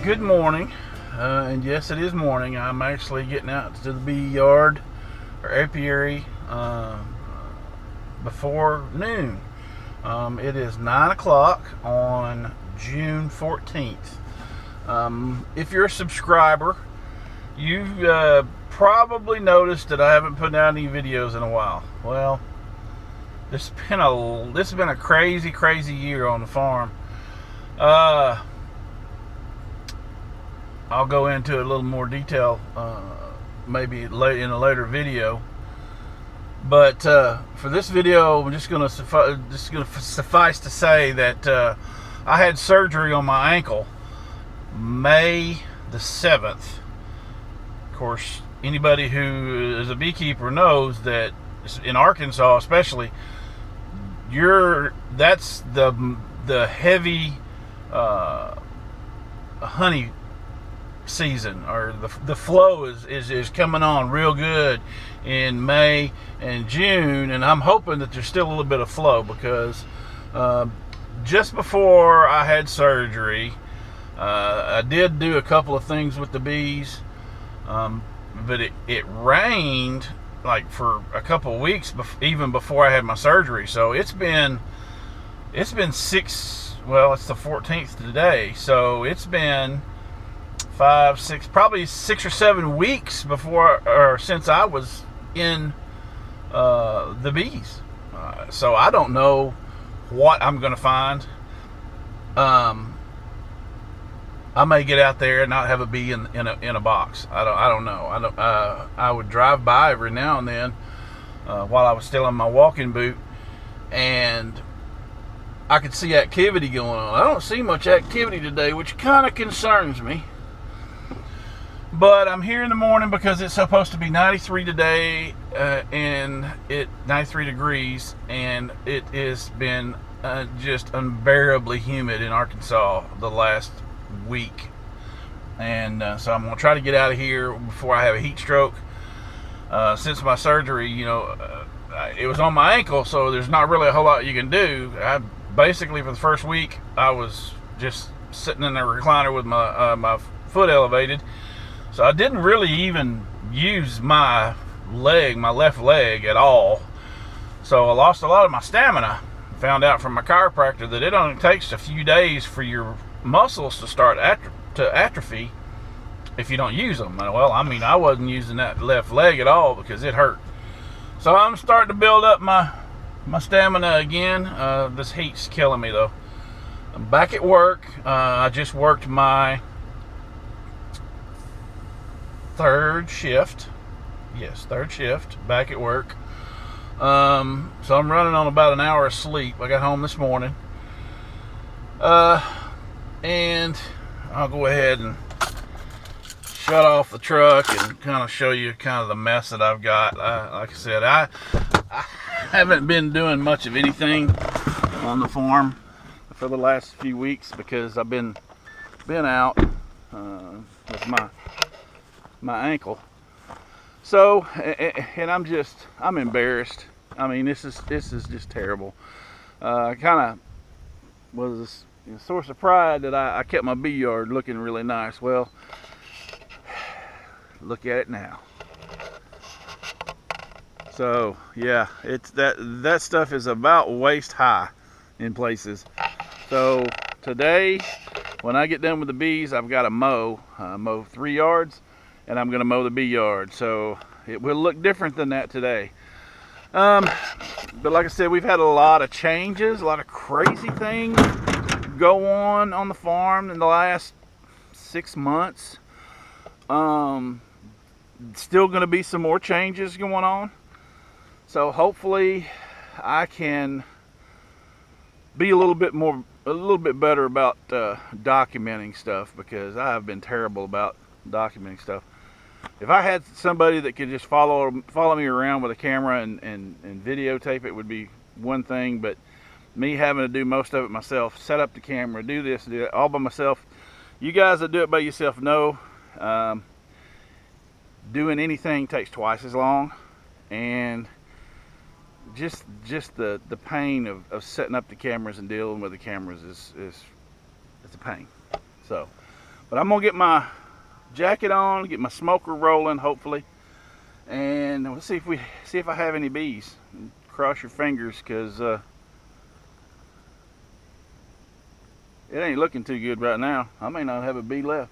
Good morning, and yes, it is morning. I'm actually getting out to the bee yard or apiary before noon. It is 9 o'clock on June 14th. If you're a subscriber, you've probably noticed that I haven't put out any videos in a while. Well, this has been a crazy year on the farm. I'll go into a little more detail maybe in a later video. But for this video, I'm just gonna suffice to say that I had surgery on my ankle May the 7th. Of course, anybody who is a beekeeper knows that in Arkansas, especially, that's the heavy honey season, or the flow is coming on real good in May and June, and I'm hoping that there's still a little bit of flow, because just before I had surgery, I did do a couple of things with the bees, but it rained like for a couple of weeks even before I had my surgery. So it's been it's the 14th today, so it's been probably 6 or 7 weeks since I was in the bees. So I don't know what I'm going to find. I may get out there and not have a bee in a box. I don't know. I would drive by every now and then while I was still in my walking boot, and I could see activity going on. I don't see much activity today, which kind of concerns me. But I'm here in the morning because it's supposed to be 93 today, and 93 degrees, and it has been just unbearably humid in Arkansas the last week. And so I'm going to try to get out of here before I have a heat stroke. Since my surgery, it was on my ankle, so there's not really a whole lot you can do. Basically, for the first week, I was just sitting in the recliner with my foot elevated. So I didn't really even use my left leg at all. So I lost a lot of my stamina. Found out from my chiropractor that it only takes a few days for your muscles to start to atrophy if you don't use them. Well, I wasn't using that left leg at all because it hurt. So I'm starting to build up my stamina again. This heat's killing me though. I'm back at work. I just worked my third shift. Yes, third shift, back at work. So I'm running on about an hour of sleep. I got home this morning. And I'll go ahead and shut off the truck and kind of show you kind of the mess that I've got. Like I said, I haven't been doing much of anything on the farm for the last few weeks because I've been out with my ankle. So, and I'm embarrassed. I mean, this is just terrible. I kind of was a source of pride that I kept my bee yard looking really nice. Well, look at it now. So yeah, it's that stuff is about waist high in places. So today, when I get done with the bees, I've got to mow 3 yards, and I'm going to mow the bee yard. So it will look different than that today. But like I said, we've had a lot of changes, a lot of crazy things go on the farm in the last 6 months. Still going to be some more changes going on. So hopefully I can be a little bit better about documenting stuff, because I have been terrible about documenting stuff. If I had somebody that could just follow me around with a camera and videotape it would be one thing, but me having to do most of it myself, set up the camera, do this, do that, all by myself. You guys that do it by yourself know doing anything takes twice as long, and just the pain of setting up the cameras and dealing with the cameras is it's a pain. So But I'm gonna get my jacket on, get my smoker rolling, hopefully, and we'll see if I have any bees. Cross your fingers, cause it ain't looking too good right now. I may not have a bee left.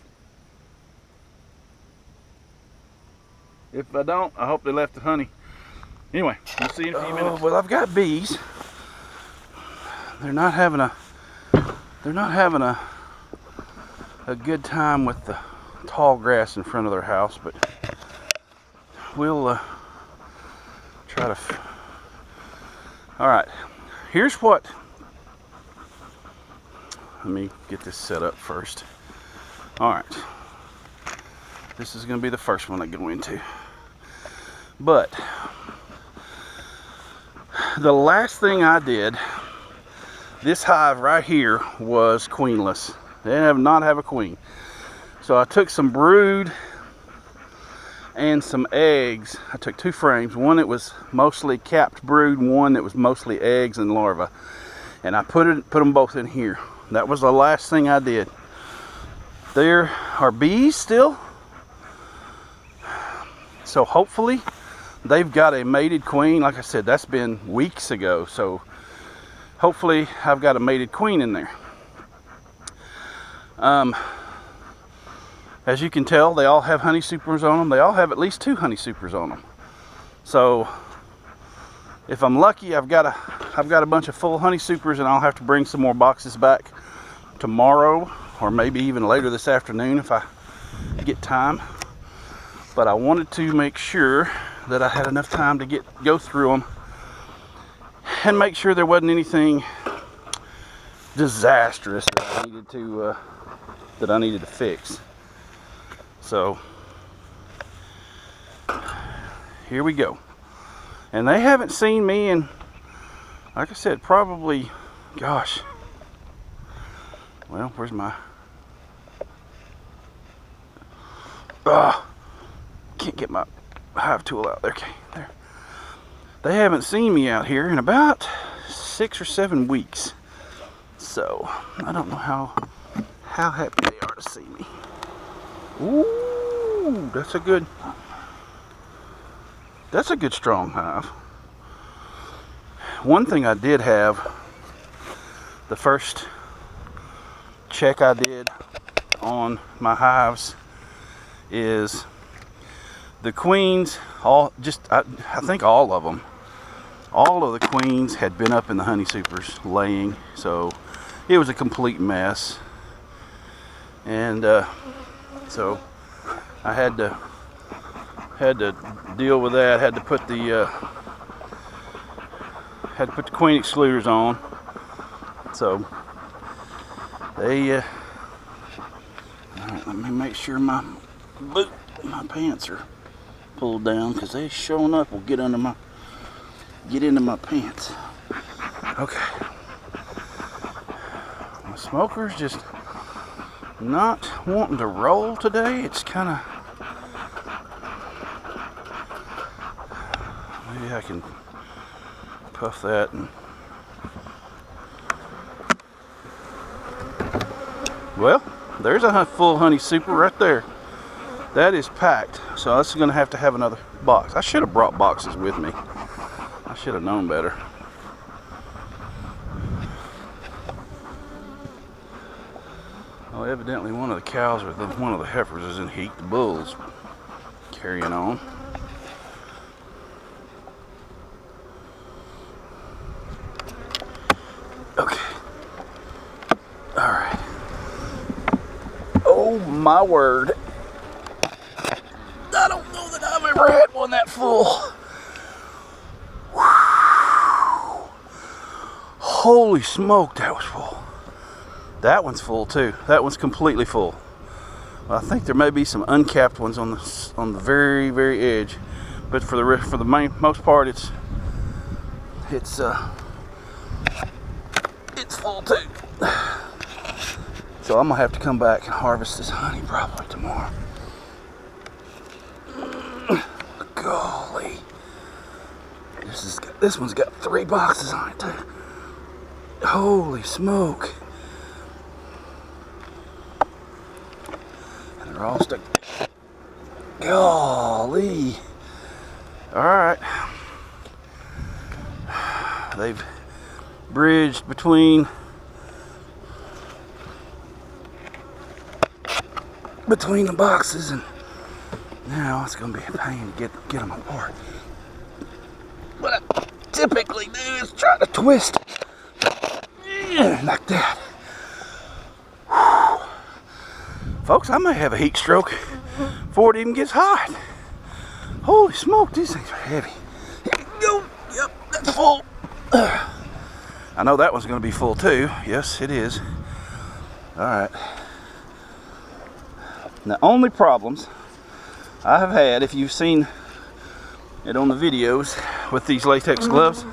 If I don't, I hope they left the honey. Anyway, we'll see in a few minutes. Well, I've got bees. They're not having a good time with the tall grass in front of their house, but we'll try to. All right, here's what. Let me get this set up first. All right, this is going to be the first one I go into. But the last thing I did, this hive right here was queenless. They did not have a queen. So I took some brood and some eggs. I took 2 frames, one that was mostly capped brood, one that was mostly eggs and larvae. And I put them both in here. That was the last thing I did. There are bees still. So hopefully they've got a mated queen. Like I said, that's been weeks ago. So hopefully I've got a mated queen in there. As you can tell, they all have honey supers on them. They all have at least 2 honey supers on them. So if I'm lucky, I've got a bunch of full honey supers, and I'll have to bring some more boxes back tomorrow, or maybe even later this afternoon if I get time. But I wanted to make sure that I had enough time to go through them and make sure there wasn't anything disastrous that I needed to fix. So here we go. And they haven't seen me in, like I said, probably, gosh, well, where's my, can't get my hive tool out there. Okay, there. They haven't seen me out here in about 6 or 7 weeks. So I don't know how happy they are to see me. Ooh, that's a good strong hive. One thing I did have, the first check I did on my hives, is the queens, I think all of them, all of the queens had been up in the honey supers laying, so it was a complete mess. And so I had to deal with that. Had to put the queen excluders on. So they all right, let me make sure my pants are pulled down, because they showing up will get into my pants. Okay, my smoker's just not wanting to roll today. It's kind of, maybe I can puff that and, well, there's a full honey super right there. That is packed, so that's going to have another box. I should have brought boxes with me. I should have known better. Well, evidently one of the cows or one of the heifers is in heat. The bull's carrying on. Okay. All right. Oh my word. I don't know that I've ever had one that full. Whew. Holy smoke, that was full. That one's full too. That one's completely full. I think there may be some uncapped ones on the very, very edge, but for the most part, it's full too. So I'm gonna have to come back and harvest this honey probably tomorrow. Golly, this one's got 3 boxes on it too. Holy smoke. all stuck. Golly. Alright. They've bridged between the boxes, and now it's going to be a pain to get them apart. What I typically do is try to twist like that. Whew. Folks, I may have a heat stroke before it even gets hot. Holy smoke, these things are heavy. Here we go. Yep, that's full. I know that one's going to be full too. Yes, it is. Alright. The only problems I have had, if you've seen it on the videos with these latex gloves,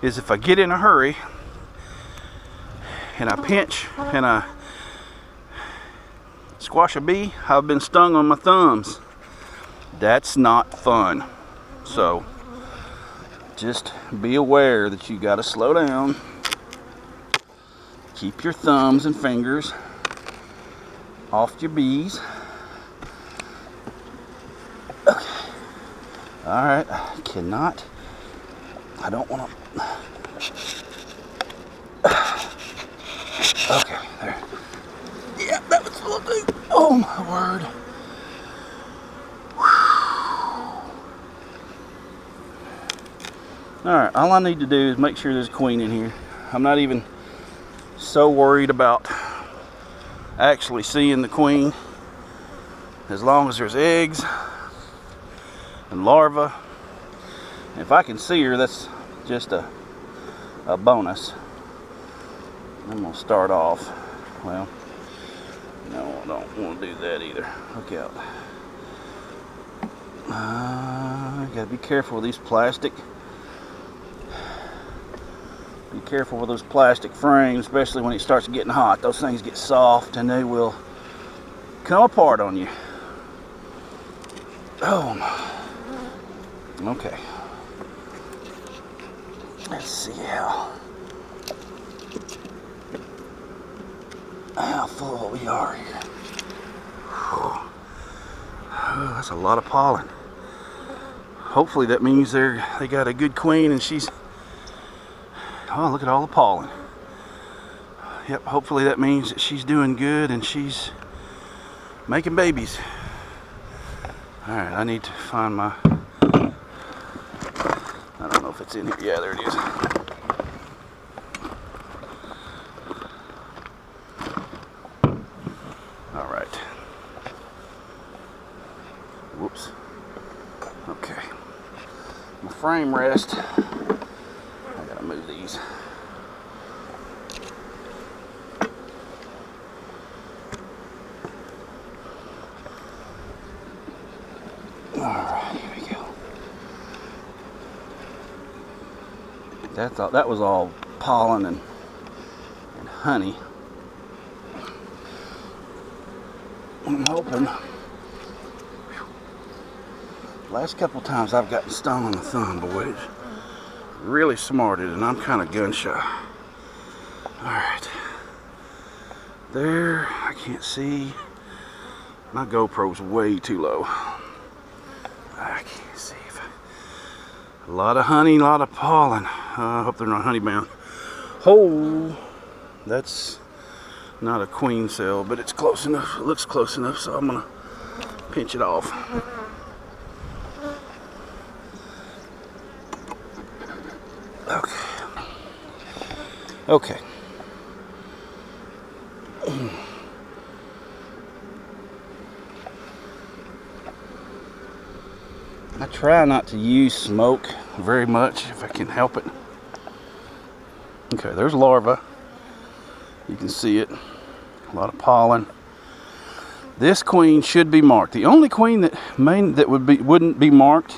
is if I get in a hurry and I pinch and I squash a bee, I've been stung on my thumbs. That's not fun. So just be aware that you got to slow down. Keep your thumbs and fingers off your bees. Okay. Alright, I don't want to. Okay, there. Yeah, that was full too. Oh my word. Alright, all I need to do is make sure there's a queen in here. I'm not even so worried about actually seeing the queen, as long as there's eggs and larvae. If I can see her, that's just a bonus. I'm going to start off. Well, no, I don't want to do that either. Look out. Got to be careful with these plastic. Be careful with those plastic frames, especially when it starts getting hot. Those things get soft and they will come apart on you. Oh my. Okay. Let's see how full we are here. Whew. Oh, that's a lot of pollen. Hopefully that means they got a good queen and she's. Oh, look at all the pollen. Yep, hopefully that means that she's doing good and she's making babies. Alright, I need to find my. I don't know if it's in here. Yeah, there it is. Alright. Whoops. Okay. My frame rest. I gotta move these. Alright, here we go. That was all pollen and honey. I'm hoping. Last couple times I've gotten stung on the thumb, boy. It's really smarted, and I'm kind of gun shy. Alright. There, I can't see. My GoPro's way too low. I can't see. A lot of honey, a lot of pollen. I hope they're not honey bound. Oh, that's not a queen cell, but it's close enough. It looks close enough, so I'm gonna pinch it off. Okay. I try not to use smoke very much if I can help it. Okay, there's larva. You can see it. A lot of pollen. This queen should be marked. The only queen that wouldn't be marked.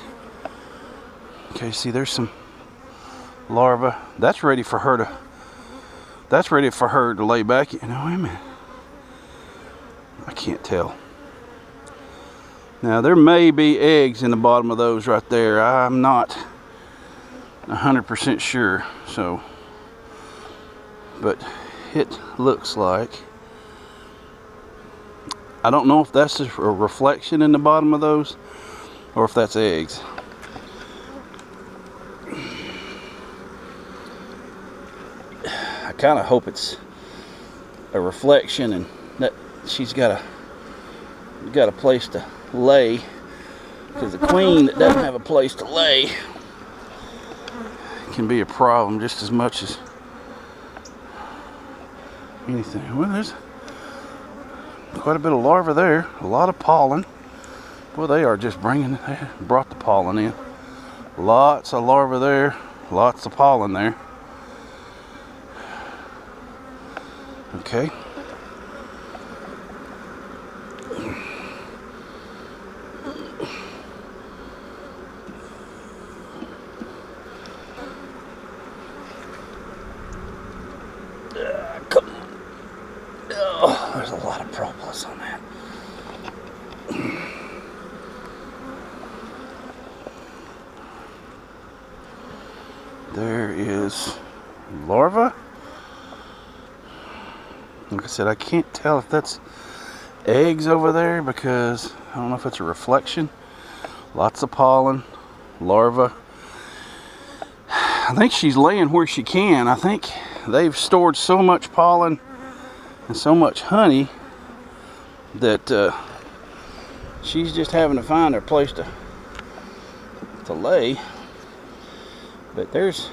Okay, see there's some larva. That's ready for her to. That's ready for her to lay back. You know, wait a minute. I can't tell. Now there may be eggs in the bottom of those right there. I'm not 100% sure. So, but it looks like I don't know if that's a reflection in the bottom of those or if that's eggs. I kind of hope it's a reflection and that she's got a place to lay, because the queen that doesn't have a place to lay can be a problem just as much as anything. Well, there's quite a bit of larvae there, a lot of pollen. Well, they are just they brought the pollen in. Lots of larvae there, lots of pollen there. Okay. Come on. Oh, there's a lot of propolis on that. There is larva. Like I said, I can't tell if that's eggs over there because I don't know if it's a reflection. Lots of pollen, larva. I think she's laying where she can. I think they've stored so much pollen and so much honey that she's just having to find her place to lay. But there's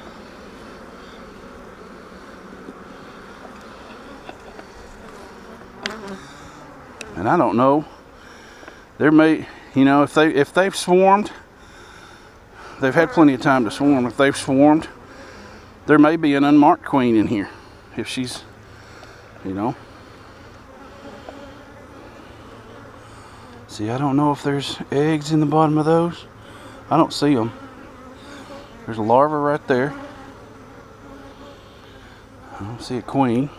and I don't know. There may, you know, if they've swarmed, they've had plenty of time to swarm. If they've swarmed, there may be an unmarked queen in here. If she's, you know. See, I don't know if there's eggs in the bottom of those. I don't see them. There's a larva right there. I don't see a queen.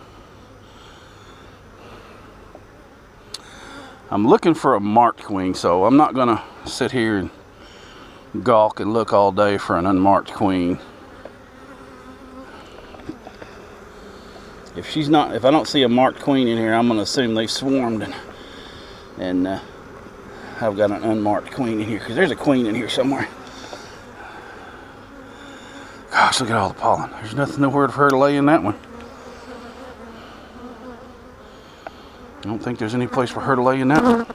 I'm looking for a marked queen, so I'm not gonna sit here and gawk and look all day for an unmarked queen. If I don't see a marked queen in here, I'm gonna assume they swarmed and I've got an unmarked queen in here, because there's a queen in here somewhere. Gosh, look at all the pollen. There's nothing nowhere for her to lay in that one. I don't think there's any place for her to lay in that one.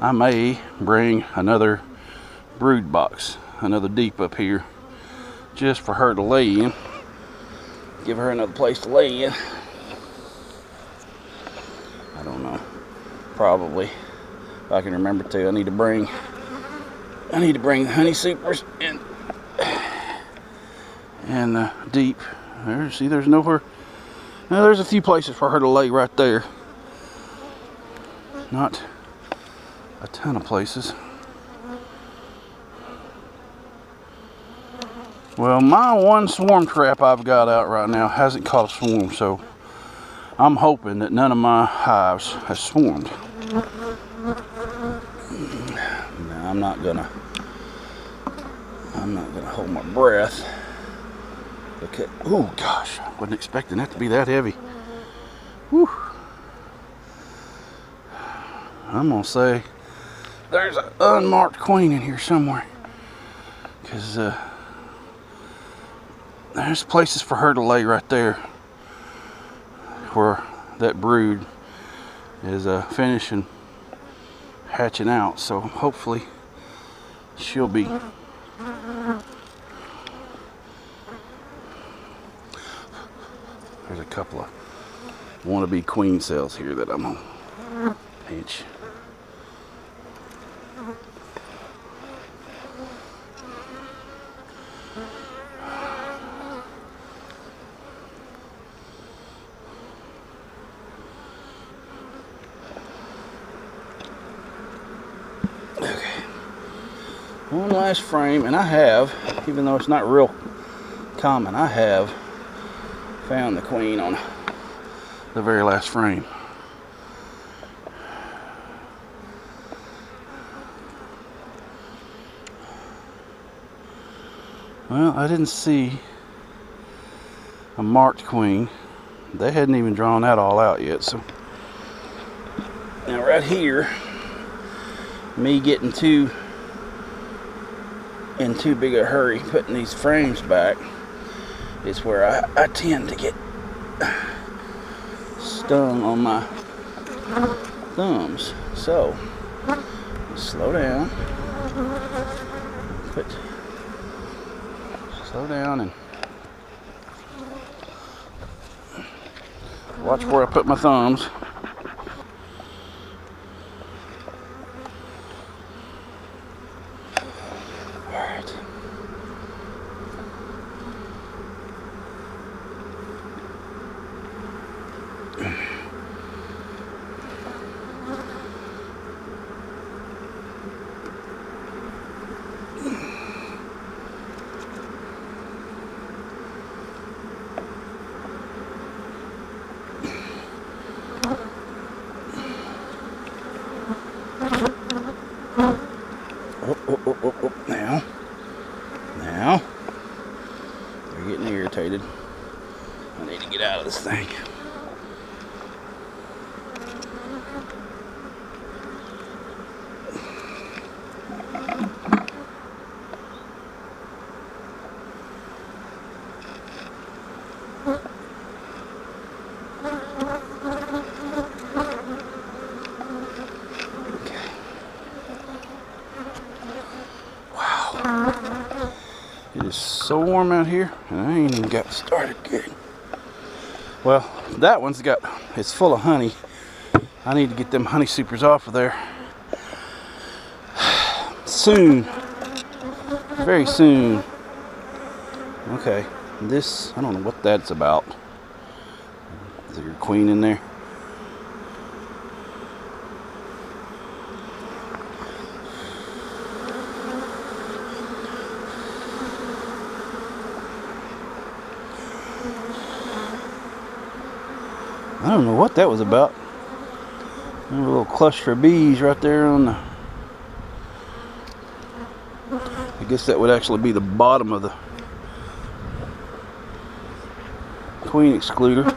I may bring another brood box, another deep up here, just for her to lay in. Give her another place to lay in. I don't know. Probably. If I can remember to, I need to bring the honey supers and deep. See, there's nowhere. Now, there's a few places for her to lay right there. Not a ton of places. Well, my one swarm trap I've got out right now hasn't caught a swarm, so I'm hoping that none of my hives has swarmed. Now, I'm not gonna hold my breath. Okay. Oh gosh, I wasn't expecting that to be that heavy. Whew. I'm gonna say there's an unmarked queen in here somewhere, because there's places for her to lay right there where that brood is finishing hatching out. So hopefully she'll be. There's a couple of wannabe queen cells here that I'm gonna pinch. Okay. One last frame, and I have, even though it's not real common, I have found the queen on the very last frame. Well, I didn't see a marked queen, they hadn't even drawn that all out yet. So now right here, me getting in too big a hurry putting these frames back is where I tend to get stung on my thumbs. So slow down, slow down and watch where I put my thumbs. Alright. Oh, now, they're getting irritated. I need to get out of this thing. It is so warm out here, and I ain't even got started good. Well, that one's it's full of honey. I need to get them honey supers off of there soon, very soon. Okay, this, I don't know what that's about. Is there your queen in there? I don't know what that was about. A little cluster of bees right there on the... I guess that would actually be the bottom of the queen excluder.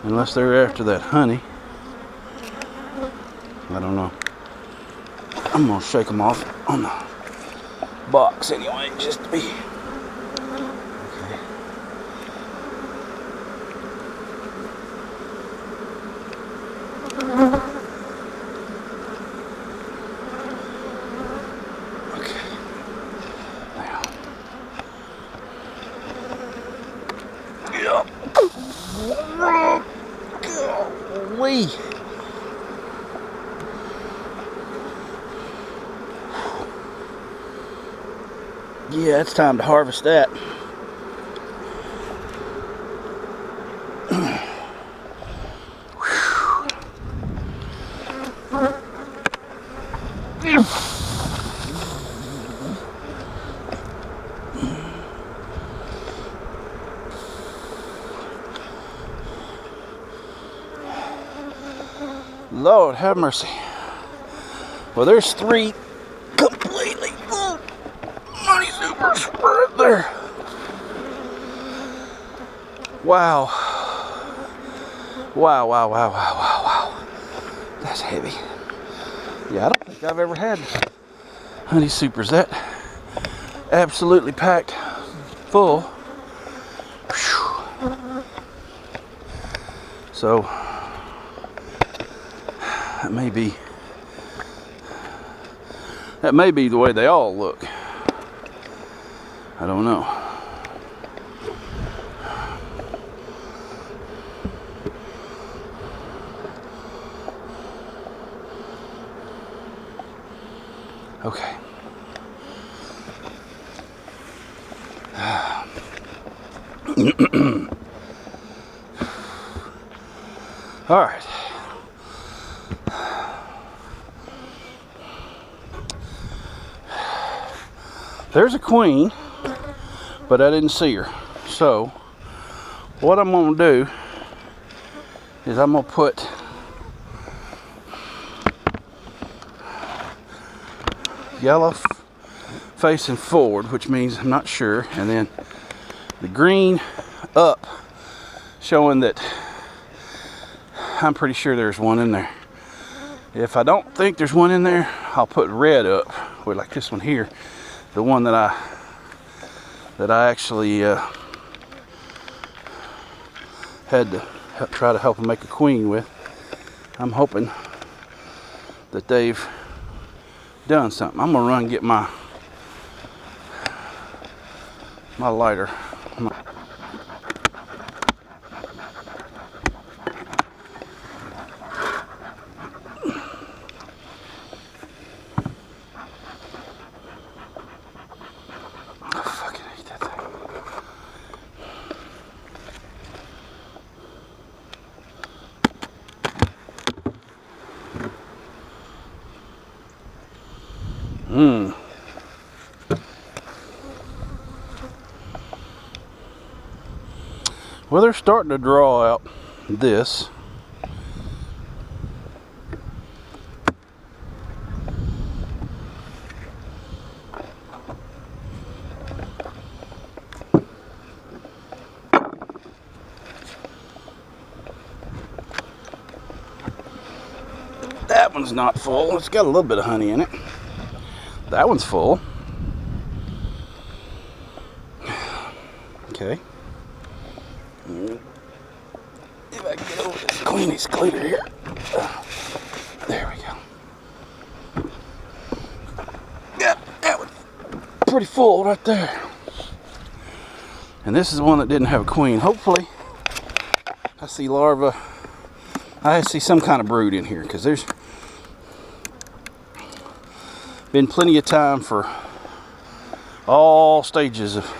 Unless they're after that honey. I don't know. I'm gonna shake them off on the box anyway, just to be... Golly. Yeah, it's time to harvest that. Lord have mercy. Well, there's 3 completely full honey supers right there. Wow. Wow. That's heavy. Yeah, I don't think I've ever had honey supers that absolutely packed full. Whew. So that may be the way they all look. I don't know. Okay. All right. There's a queen, but I didn't see her. So what I'm going to do is I'm going to put yellow facing forward, which means I'm not sure, and then the green up, showing that I'm pretty sure there's one in there. If I don't think there's one in there, I'll put red up, with like this one here, the one that I actually had to try to help them make a queen with. I'm hoping that they've done something. I'm gonna run and get my lighter. Well, they're starting to draw out this. That one's not full. It's got a little bit of honey in it. That one's full. Okay. If I can get over this queen excluder here. There we go. Yep, that was pretty full right there. And this is one that didn't have a queen. Hopefully, I see larvae. I see some kind of brood in here, because there's been plenty of time for all stages of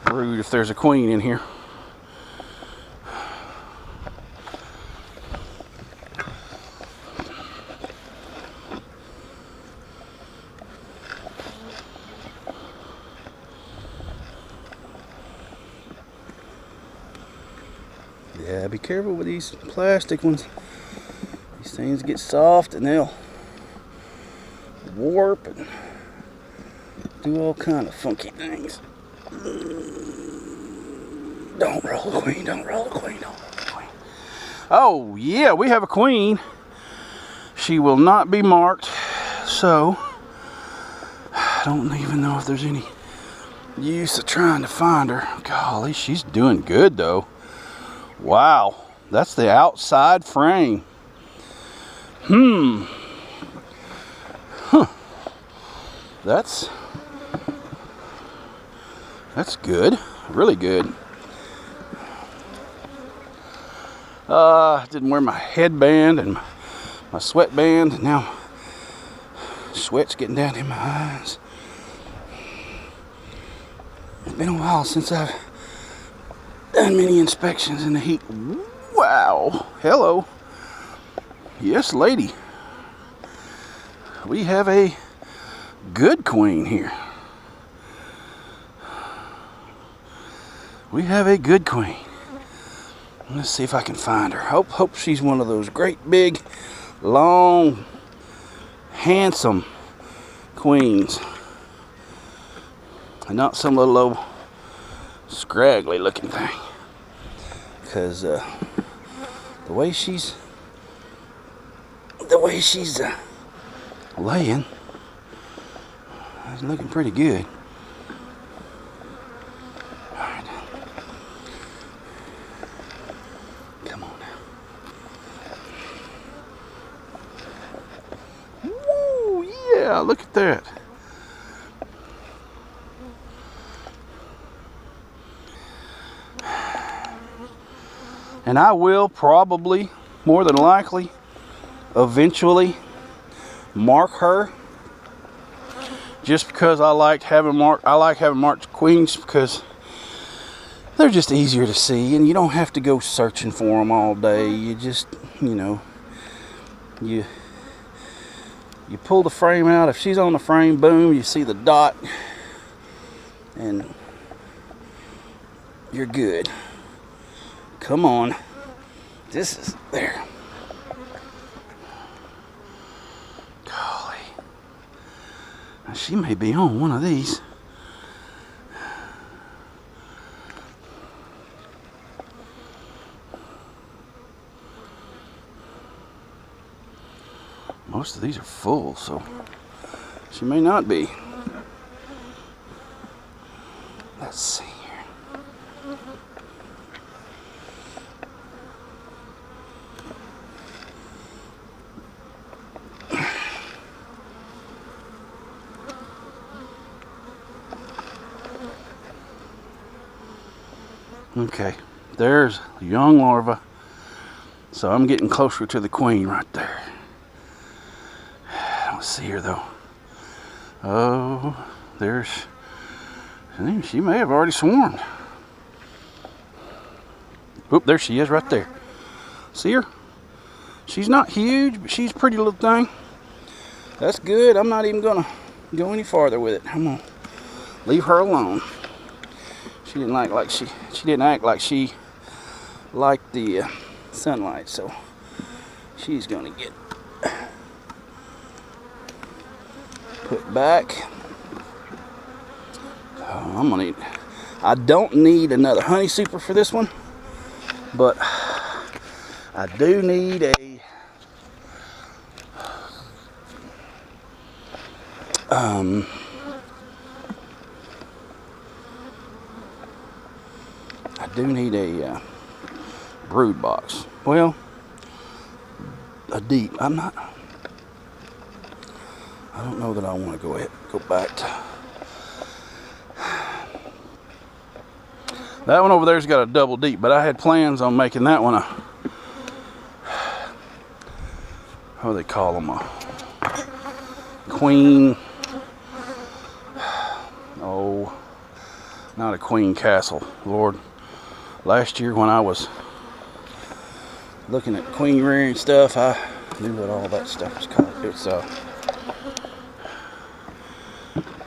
brood if there's a queen in here. Yeah, be careful with these plastic ones. These things get soft and they'll warp and do all kind of funky things. Don't roll the queen, don't roll the queen, don't roll the queen. Oh yeah, we have a queen. She will not be marked, so I don't even know if there's any use of trying to find her. Golly, she's doing good though. Wow, that's the outside frame. Huh. That's good, really good. Didn't wear my headband and my sweatband, and now sweat's getting down in my eyes. It's been a while since I've done many inspections in the heat. Wow, hello. Yes, lady. We have a good queen here. We have a good queen. Let's see if I can find her. Hope she's one of those great big, long, handsome queens, and not some little old scraggly looking thing. Because the way she's laying, it's looking pretty good. All right, come on now. Woo, yeah, look at that. And I will probably, more than likely, eventually mark her, just because I like having marked queens, because they're just easier to see, and you don't have to go searching for them all day. You just, you pull the frame out. If she's on the frame, boom, you see the dot, and you're good. Come on. This is there. Golly. Now she may be on one of these. Most of these are full, so she may not be. Let's see here. Okay, there's a young larva. So I'm getting closer to the queen right there. I don't see her though. Oh, there's, she may have already swarmed. Oop, there she is right there. See her? She's not huge, but she's a pretty little thing. That's good. I'm not even gonna go any farther with it. I'm gonna leave her alone. She didn't act like she liked the sunlight, so she's gonna get put back. Oh, I don't need another honey super for this one, but I do need a brood box. Well, a deep. I don't know that I want to go back to. That one over there's got a double deep, but I had plans on making that one a, what do they call them, a queen. Oh, not a queen castle, Lord. Last year when I was looking at queen rearing stuff, I knew what all that stuff was called. It's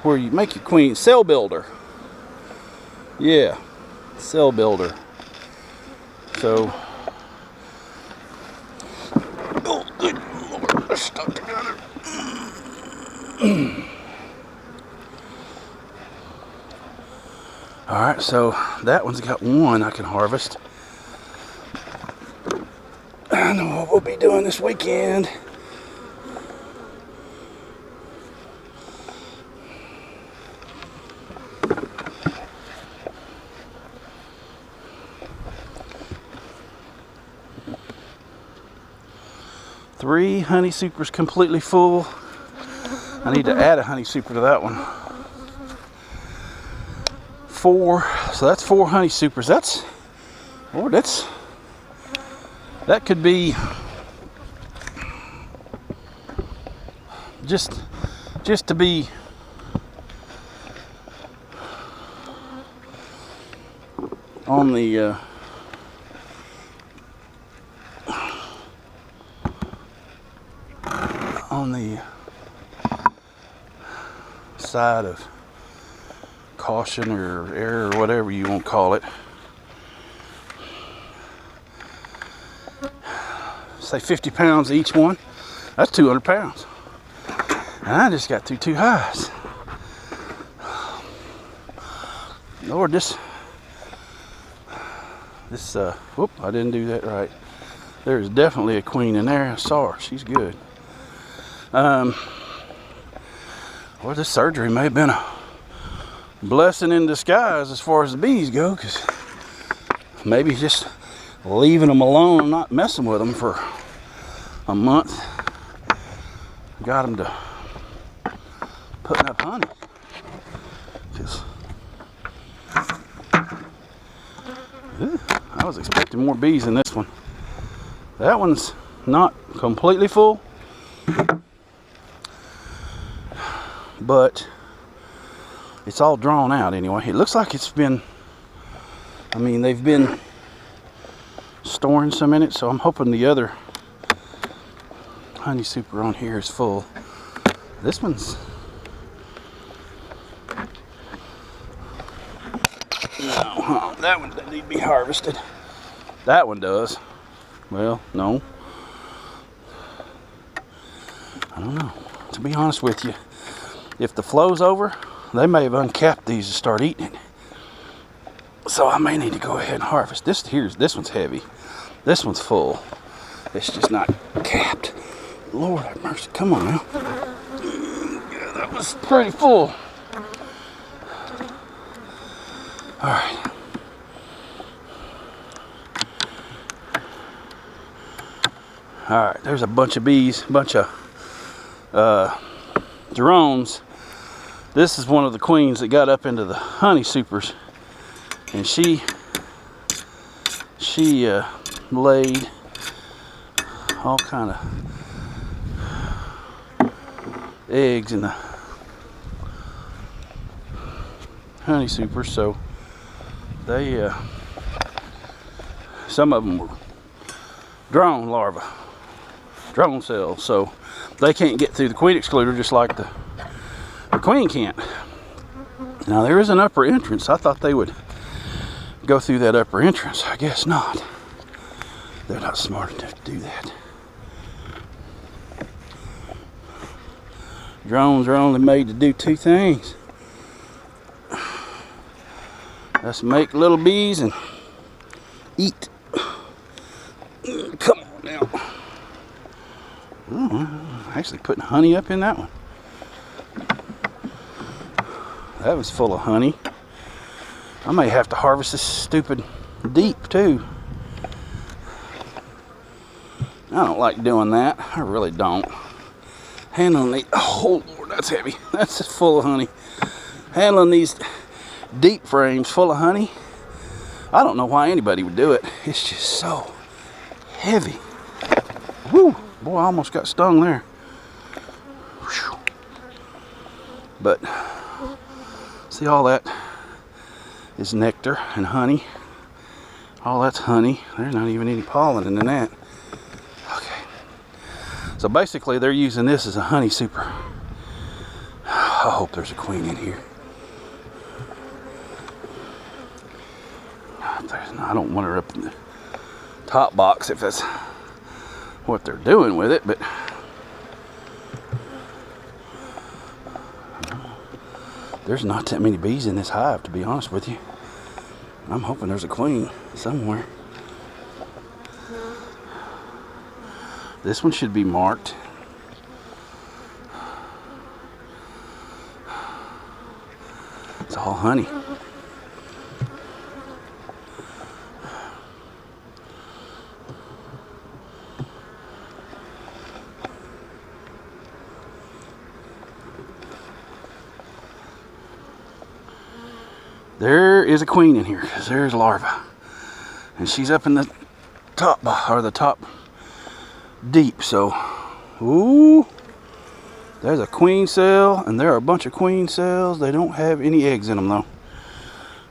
where you make your queen, cell builder. Yeah, cell builder. So, oh good Lord, they're stuck together. All right, so that one's got one I can harvest. I know what we'll be doing this weekend. Three honey supers completely full. I need to add a honey super to that one. 4, so that's 4 honey supers. That could be just to be on the side of caution or error or whatever you want to call it. Say 50 pounds each one. That's 200 pounds. And I just got through 2 hives. Lord, whoop, I didn't do that right. There's definitely a queen in there. I saw her. She's good. Or this surgery may have been a blessing in disguise as far as the bees go, because maybe just leaving them alone and not messing with them for a month got them to putting up honey. I was expecting more bees in this one. That one's not completely full, but it's all drawn out anyway. It looks like it's been, they've been storing some in it, so I'm hoping the other honey super on here is full. This one's, no, that one doesn't need to be harvested. That one does. Well, no. I don't know. To be honest with you, if the flow's over, they may have uncapped these and start eating it. So I may need to go ahead and harvest. This one's heavy. This one's full. It's just not capped. Lord have mercy. Come on now. Yeah, that was pretty full. All right. All right, there's a bunch of bees, bunch of drones. This is one of the queens that got up into the honey supers, and she laid all kind of eggs in the honey supers. So they some of them were drone larvae, drone cells, so they can't get through the queen excluder just like the queen can't. Now there is an upper entrance. I thought they would go through that upper entrance. I guess not. They're not smart enough to do that. Drones are only made to do two things. That's make little bees and eat. Come on now. Actually putting honey up in that one. That was full of honey. I may have to harvest this stupid deep too. I don't like doing that. I really don't. Handling these, oh Lord, that's heavy. That's just full of honey. Handling these deep frames full of honey, I don't know why anybody would do it. It's just so heavy. Woo! Boy, I almost got stung there. Whew. But see, all that is nectar and honey. All that's honey. There's not even any pollen in that. Okay. So basically they're using this as a honey super. I hope there's a queen in here. I don't want her up in the top box if that's what they're doing with it, but there's not that many bees in this hive, to be honest with you. I'm hoping there's a queen somewhere. This one should be marked. It's all honey. There is a queen in here, because there's larva. And she's up in the top, or the top deep, so, ooh, there's a queen cell, and there are a bunch of queen cells. They don't have any eggs in them, though.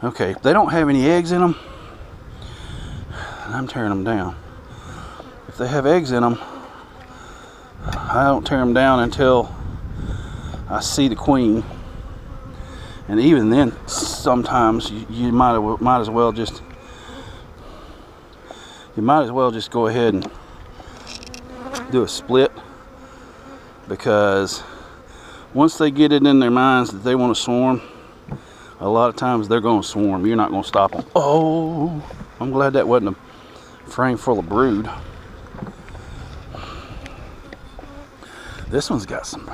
Okay, if they don't have any eggs in them, I'm tearing them down. If they have eggs in them, I don't tear them down until I see the queen. And even then, sometimes you might as well just go ahead and do a split, because once they get it in their minds that they want to swarm, a lot of times they're going to swarm. You're not going to stop them. Oh, I'm glad that wasn't a frame full of brood. This one's got some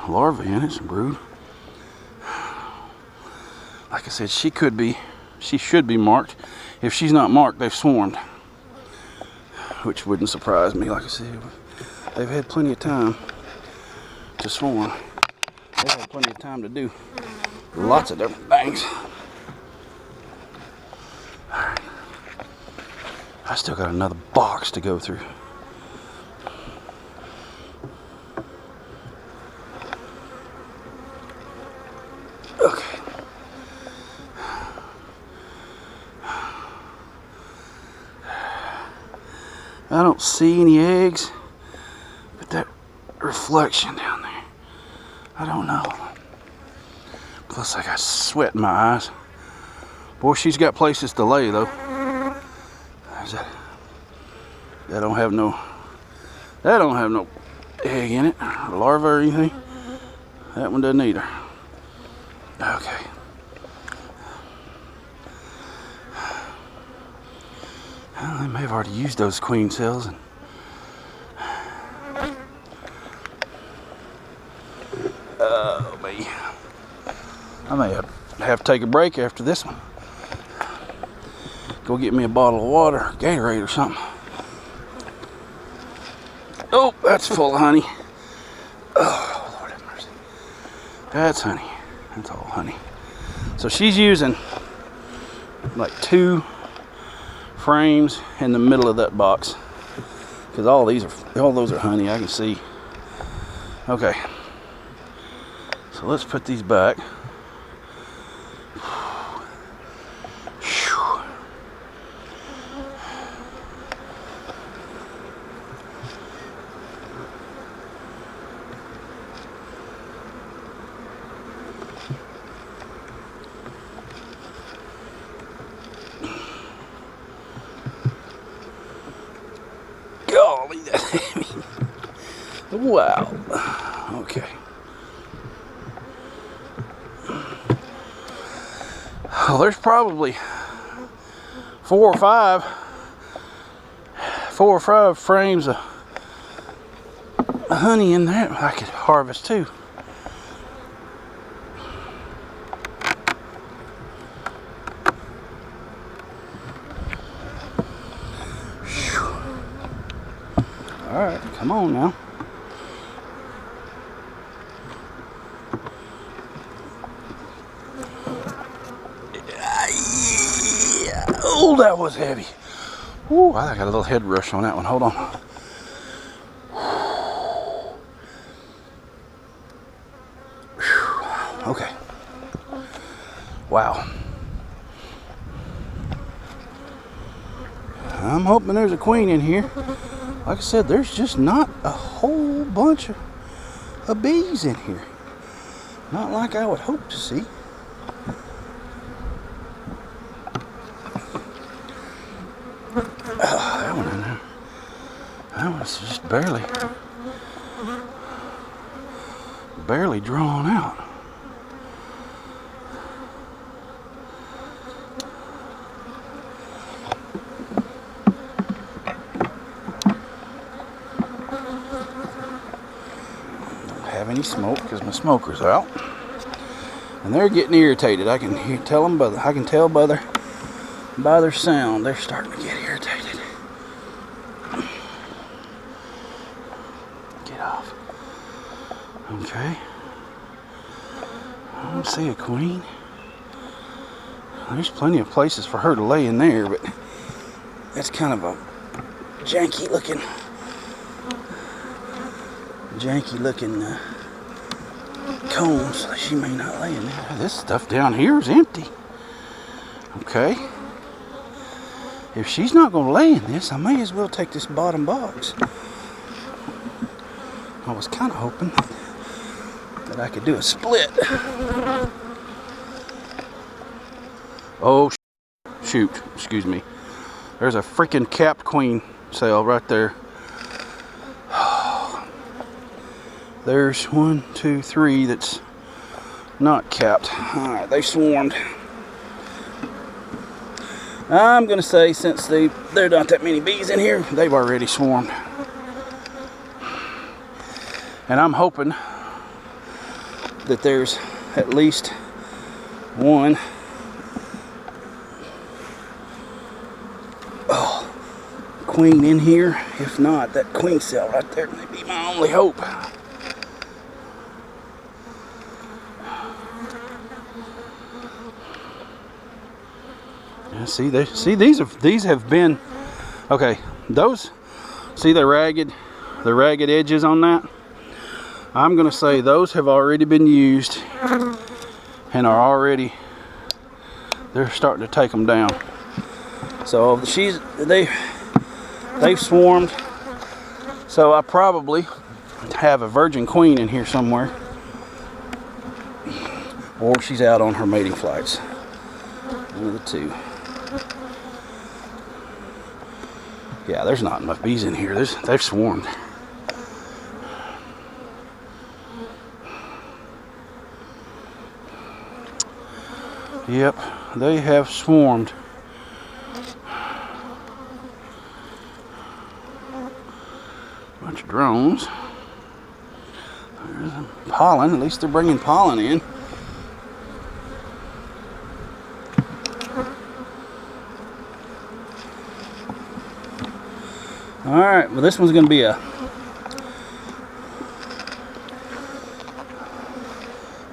larvae in it, some brood. Like I said, she should be marked. If she's not marked, they've swarmed, which wouldn't surprise me. Like I said, they've had plenty of time to swarm. They've had plenty of time to do lots of different things. All right. I still got another box to go through. Okay. I don't see any eggs, but that reflection down there, I don't know. Plus I got sweat in my eyes. Boy, she's got places to lay though. That don't have no egg in it, or larva or anything. That one doesn't either. Okay. Well, they may have already used those queen cells, and Oh, me. I may have to take a break after this one. Go get me a bottle of water, Gatorade or something. Oh, that's full of honey. Oh, Lord have mercy. That's honey. That's all honey. So she's using like 2 frames in the middle of that box, because all those are honey. I can see. Okay. So let's put these back. Golly, that's heavy. Wow. Okay. Well, there's probably 4 or 5 frames of honey in there I could harvest too. All right, come on now. Yeah. Oh, that was heavy. Ooh, I got a little head rush on that one. Hold on. Okay. Wow. I'm hoping there's a queen in here. Like I said, there's just not a whole bunch of bees in here. Not like I would hope to see. Oh, that one in there. That one's just barely drawn out. Have any smoke because my smoker's out, and they're getting irritated. I can tell by their sound they're starting to get irritated. Get off. Okay. I don't see a queen. There's plenty of places for her to lay in there, but that's kind of a janky looking comb, so she may not lay in there. This stuff down here is empty. Okay. If she's not going to lay in this, I may as well take this bottom box. I was kind of hoping that I could do a split. Oh, shoot. Excuse me. There's a freaking capped queen cell right there. There's 1, 2, 3 that's not capped. Alright, they swarmed. I'm going to say, since there are not that many bees in here, they've already swarmed. And I'm hoping that there's at least one queen in here. If not, that queen cell right there may be my only hope. See, these have been okay. Those, see the ragged edges on that. I'm gonna say those have already been used and they're starting to take them down. So they've swarmed. So I probably have a virgin queen in here somewhere, or she's out on her mating flights. One of the two. Yeah, there's not enough bees in here. They've swarmed. Yep, they have swarmed. Bunch of drones. Pollen, at least they're bringing pollen in. Alright, well this one's going to be a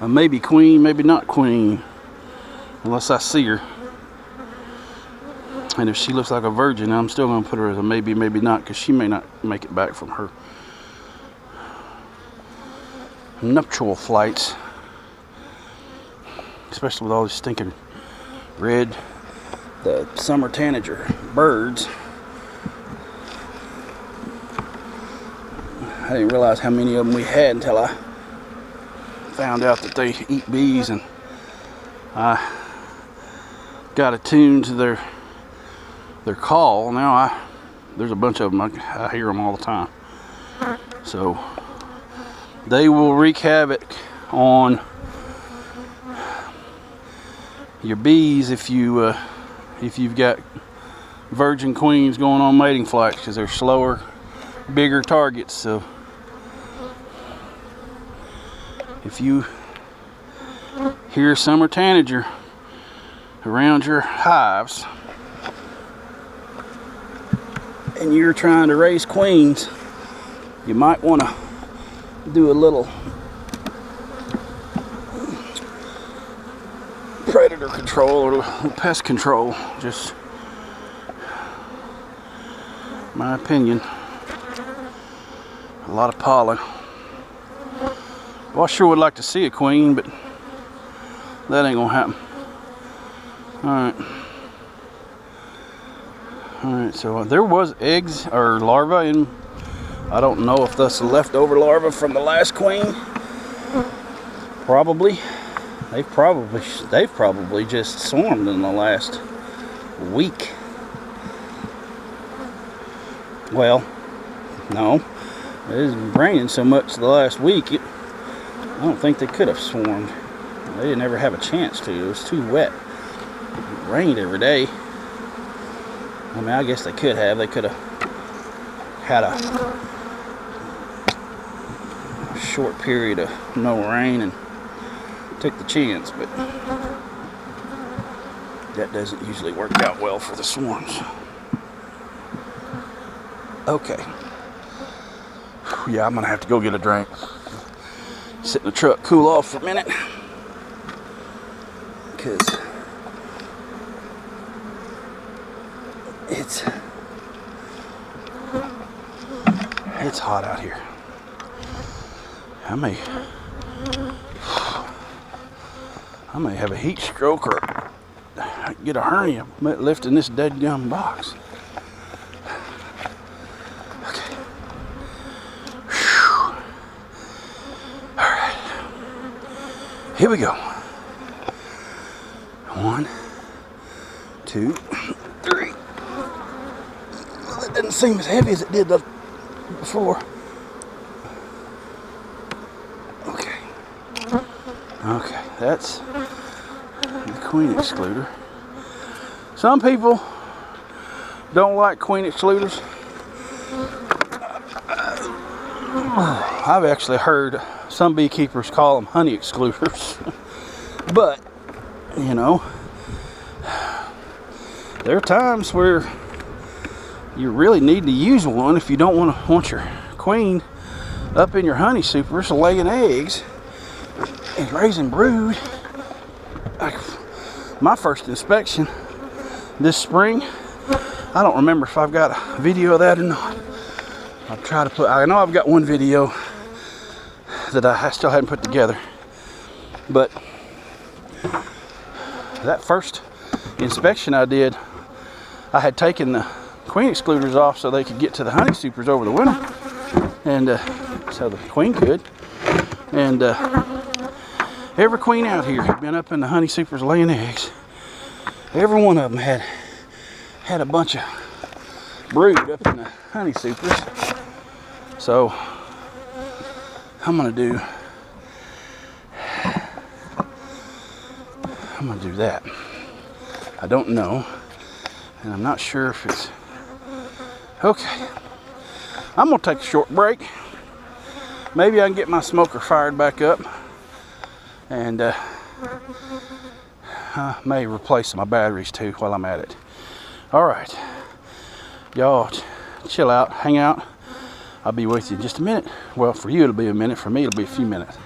maybe queen, maybe not queen, unless I see her. And if she looks like a virgin, I'm still going to put her as a maybe, maybe not, because she may not make it back from her nuptial flights, especially with all these stinking the summer tanager birds. I didn't realize how many of them we had until I found out that they eat bees, and I got attuned to their call. Now there's a bunch of them. I hear them all the time. So they will wreak havoc on your bees if you've got virgin queens going on mating flights, because they're slower, bigger targets. So if you hear a summer tanager around your hives and you're trying to raise queens, you might want to do a little predator control or pest control. Just my opinion. A lot of pollen. Well, I sure would like to see a queen, but that ain't gonna happen. Alright, so there was eggs or larvae in. I don't know if that's the leftover larva from the last queen. Probably. They've probably just swarmed in the last week. Well, no. It's raining so much the last week, I don't think they could have swarmed. They didn't ever have a chance to. It was too wet. It rained every day. I mean, I guess they could have. They could have had a short period of no rain and took the chance, but that doesn't usually work out well for the swarms. Okay. Yeah, I'm gonna have to go get a drink. Sit in the truck, cool off for a minute, because it's hot out here. I may have a heat stroke or get a hernia lifting this dead gum box. Okay. Whew. All right. Here we go. 1, 2, 3. Well, it doesn't seem as heavy as it did before. Okay, that's the queen excluder. Some people don't like queen excluders. I've actually heard some beekeepers call them honey excluders. But, you know, there are times where you really need to use one if you don't want your queen up in your honey supers laying eggs and raising brood. My first inspection this spring, I don't remember if I've got a video of that or not. I'll try to I know I've got one video that I still hadn't put together, but that first inspection I did, I had taken the queen excluders off so they could get to the honey supers over the winter, and so the queen could, and every queen out here had been up in the honey supers laying eggs. Every one of them had a bunch of brood up in the honey supers. So I'm gonna do that. I don't know, and I'm not sure if it's okay. I'm gonna take a short break. maybe I can get my smoker fired back up, and may replace my batteries too while I'm at it. All right, y'all chill out, hang out. I'll be with you in just a minute. Well, for you it'll be a minute, for me it'll be a few minutes.